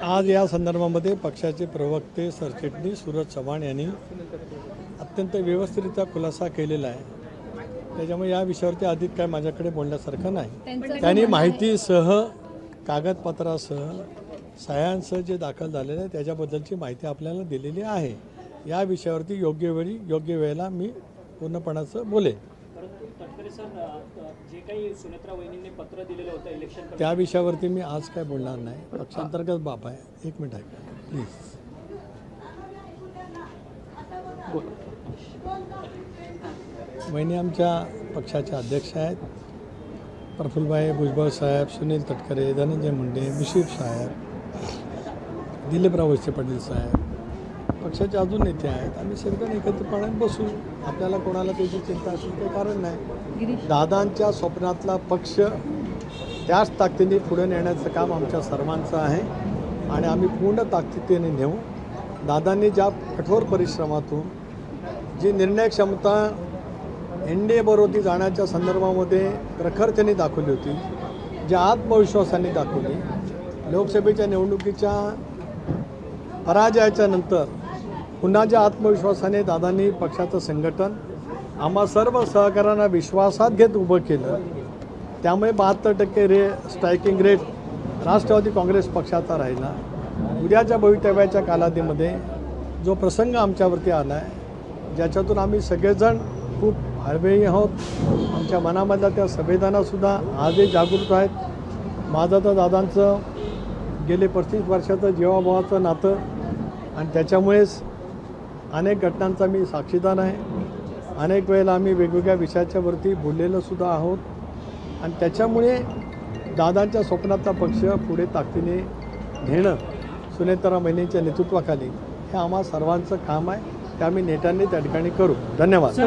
आज या संदर्भामध्ये पक्षाचे प्रवक्ते सरचिटणीस सूरज चव्हाण यांनी अत्यंत व्यवस्थितरित्या खुलासा केलेला आहे। त्याच्यामुळे या विषयावरती अधिक काय माझ्याकडे बोलण्यासारखं नाही। त्यांनी माहितीसह कागदपत्रासह सह्यांसह जे दाखल झालेलं आहे त्याच्याबद्दलची माहिती आपल्याला दिलेली आहे। या विषयावरती योग्य वेळी योग्य वेळेला मी पूर्णपणाचं बोलेन। जे काही सुनेत्रा वहिनींनी पत्र दिलेलं होतं इलेक्शन त्या विषयावरती मी आज काय बोलणार नाही। पक्षांतर्गत बाब आहे। एक मिनिट ऐका प्लीज। वहिनी आमच्या पक्षाचे अध्यक्ष आहेत। प्रफुल्लभाई भुजबळ साहेब, सुनील तटकरे, धनंजय मुंडे, मुशीफ साहेब, दिलीपराव वळसे पाटील साहेब, पक्षाचे अजून नेते आहेत। आम्ही सगळेजण एकत्रपणे बसू। आपल्याला कोणाला त्याची चिंता असेल काही कारण नाही। दादांच्या स्वप्नातला पक्ष त्याच ताकदीने पुढे नेण्याचं काम आमच्या सर्वांचं आहे आणि आम्ही पूर्ण ताकदीने नेऊ। दादांनी ज्या कठोर परिश्रमातून जी निर्णय क्षमता NDA बरोबर जाण्याच्या संदर्भामध्ये प्रखरतेने दाखवली होती, ज्या आत्मविश्वासाने दाखवली, लोकसभेच्या निवडणुकीच्या पराजयाच्या नंतर पुन्हा ज्या आत्मविश्वासाने दादांनी पक्षाचं संघटन आम्हा सर्व सहकाऱ्यांना विश्वासात घेत उभं केलं, त्यामुळे 72% स्ट्रायकिंग रेट राष्ट्रवादी काँग्रेस पक्षाचा राहिला। उद्याच्या भवितव्याच्या कालावधीमध्ये जो प्रसंग आमच्यावरती आला आहे, ज्याच्यातून आम्ही सगळेजण खूप हळवेही आहोत, आमच्या मनामधल्या त्या संवेदनासुद्धा आजही जागृत आहेत। माझं तर दादांचं गेले 35 वर्षाचं जीवाभावाचं नातं आणि त्याच्यामुळेच अनेक घटनांचा मी साक्षीदार आहे। अनेक वेळेला आम्ही वेगवेगळ्या विषयाच्यावरती बोललेलो सुद्धा आहोत आणि त्याच्यामुळे दादांच्या स्वप्नातला पक्ष पुढे ताकदीने नेणं सुनेत्रा वहिनींच्या नेतृत्वाखाली हे आम्हा सर्वांचं काम आहे। ते आम्ही नेत्यांनी त्या ठिकाणी करू। धन्यवाद।